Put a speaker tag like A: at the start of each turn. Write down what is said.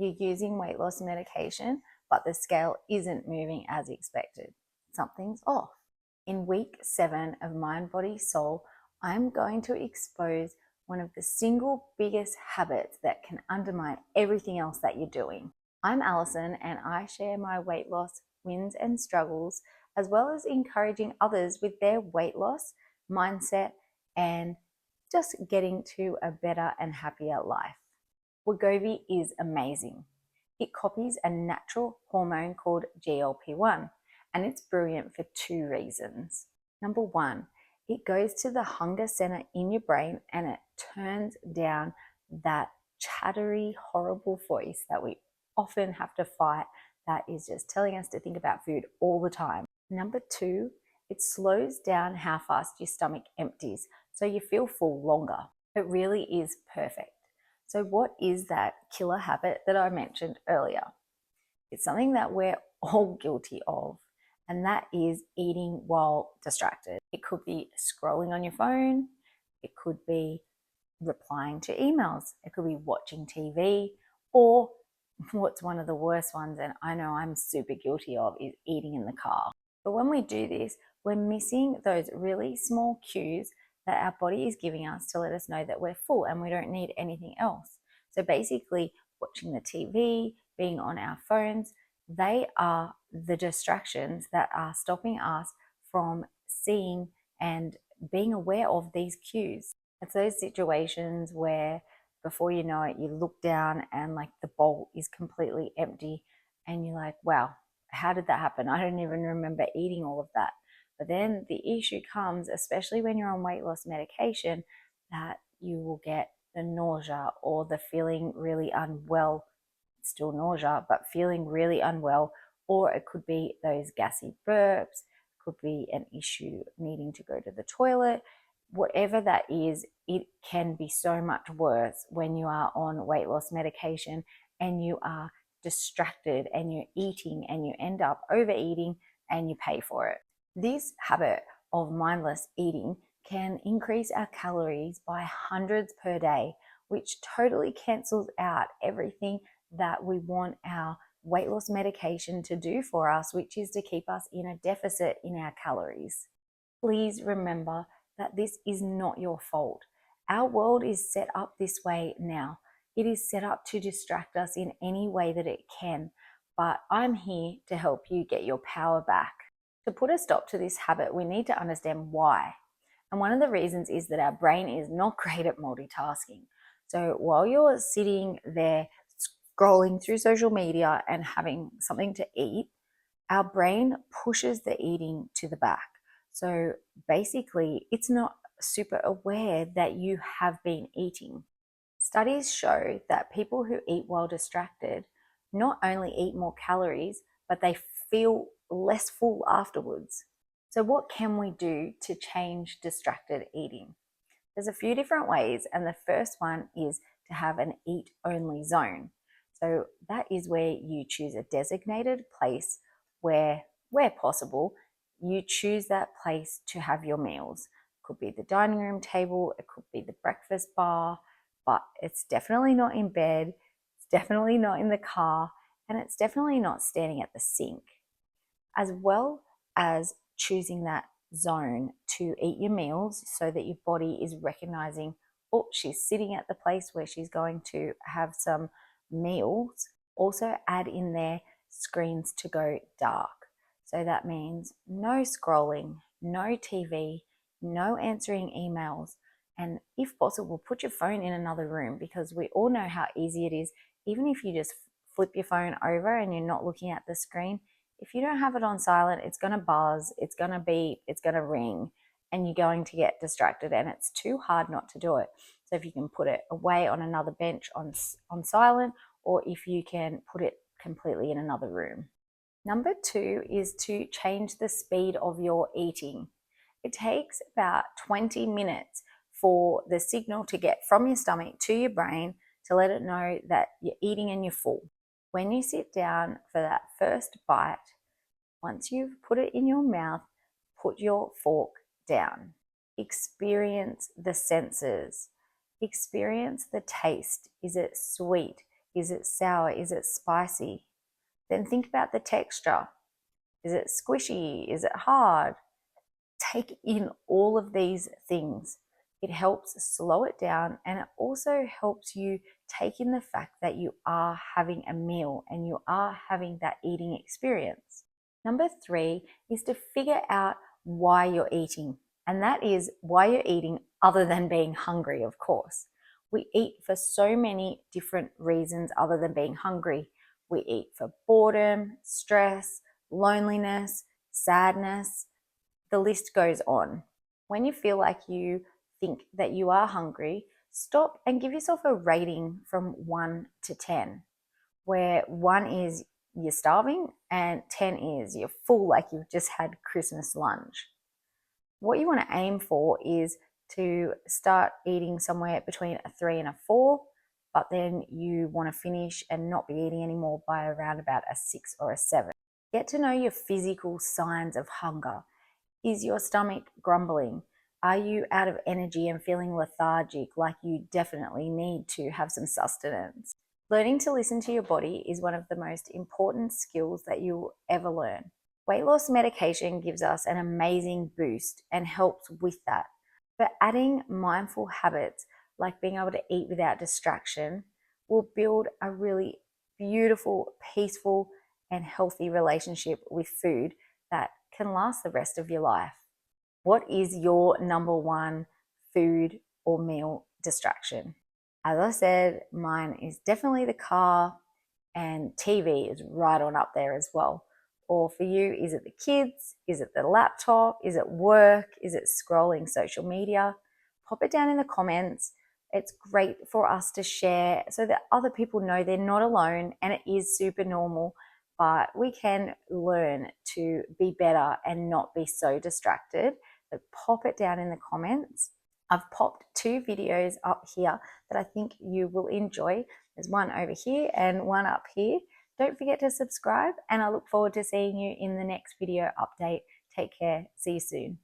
A: you're using weight loss medication, but the scale isn't moving as expected. Something's off. In week 7 of Mind, Body, Soul, I'm going to expose one of the single biggest habits that can undermine everything else that you're doing. I'm Alison, and I share my weight loss wins and struggles, as well as encouraging others with their weight loss mindset and just getting to a better and happier life. Wegovy is amazing. It copies a natural hormone called GLP-1, and it's brilliant for 2 reasons. Number 1, it goes to the hunger center in your brain and it turns down that chattery, horrible voice that we often have to fight that is just telling us to think about food all the time. Number 2, it slows down how fast your stomach empties, so you feel full longer. It really is perfect. So what is that killer habit that I mentioned earlier? It's something that we're all guilty of, and that is eating while distracted. It could be scrolling on your phone, it could be replying to emails, it could be watching TV, or what's one of the worst ones, and I know I'm super guilty of, is eating in the car. But when we do this, we're missing those really small cues that our body is giving us to let us know that we're full and we don't need anything else. So basically, watching the TV, being on our phones, they are the distractions that are stopping us from seeing and being aware of these cues. It's those situations where before you know it, you look down and like the bowl is completely empty and you're like, wow, how did that happen? I don't even remember eating all of that. But then the issue comes, especially when you're on weight loss medication, that you will get the nausea or the feeling really unwell, still nausea, but feeling really unwell, or it could be those gassy burps, could be an issue needing to go to the toilet. Whatever that is, it can be so much worse when you are on weight loss medication and you are distracted and you're eating and you end up overeating and you pay for it. This habit of mindless eating can increase our calories by hundreds per day, which totally cancels out everything that we want our weight loss medication to do for us, which is to keep us in a deficit in our calories. Please remember that this is not your fault. Our world is set up this way now. It is set up to distract us in any way that it can, but I'm here to help you get your power back. To put a stop to this habit, we need to understand why. And one of the reasons is that our brain is not great at multitasking. So while you're sitting there scrolling through social media and having something to eat, our brain pushes the eating to the back. So basically, it's not super aware that you have been eating. Studies show that people who eat while distracted not only eat more calories, but they feel less full afterwards. So what can we do to change distracted eating? There's a few different ways, and the first one is to have an eat-only zone. So that is where you choose a designated place where possible, you choose that place to have your meals. It could be the dining room table, it could be the breakfast bar, but it's definitely not in bed, it's definitely not in the car, and it's definitely not standing at the sink. As well as choosing that zone to eat your meals so that your body is recognizing, oh, she's sitting at the place where she's going to have some meals. Also add in there screens to go dark. So that means no scrolling, no TV, no answering emails, and if possible, put your phone in another room, because we all know how easy it is. Even if you just flip your phone over and you're not looking at the screen, if you don't have it on silent, it's going to buzz, it's going to beep, it's going to ring, and you're going to get distracted, and it's too hard not to do it. So if you can put it away on another bench on silent, or if you can put it completely in another room. Number 2 is to change the speed of your eating. It takes about 20 minutes for the signal to get from your stomach to your brain to let it know that you're eating and you're full. When you sit down for that first bite, once you've put it in your mouth, put your fork down. Experience the senses. Experience the taste. Is it sweet? Is it sour? Is it spicy? Then think about the texture. Is it squishy? Is it hard? Take in all of these things. It helps slow it down, and it also helps you take in the fact that you are having a meal and you are having that eating experience. Number 3 is to figure out why you're eating, and that is why you're eating other than being hungry, of course. We eat for so many different reasons other than being hungry. We eat for boredom, stress, loneliness, sadness. The list goes on. When you feel like you think that you are hungry, stop and give yourself a rating from 1 to 10, where 1 is you're starving and 10 is you're full like you've just had Christmas lunch. What you want to aim for is to start eating somewhere between a 3 and a 4, but then you want to finish and not be eating anymore by around about a 6 or a 7. Get to know your physical signs of hunger. Is your stomach grumbling? Are you out of energy and feeling lethargic, like you definitely need to have some sustenance? Learning to listen to your body is one of the most important skills that you'll ever learn. Weight loss medication gives us an amazing boost and helps with that. But adding mindful habits like being able to eat without distraction will build a really beautiful, peaceful, and healthy relationship with food that can last the rest of your life. What is your number 1 food or meal distraction? As I said, mine is definitely the car, and TV is right on up there as well. Or for you, is it the kids? Is it the laptop? Is it work? Is it scrolling social media? Pop it down in the comments. It's great for us to share so that other people know they're not alone, and it is super normal, but we can learn to be better and not be so distracted. But pop it down in the comments. I've popped 2 videos up here that I think you will enjoy. There's one over here and one up here. Don't forget to subscribe, and I look forward to seeing you in the next video update. Take care. See you soon.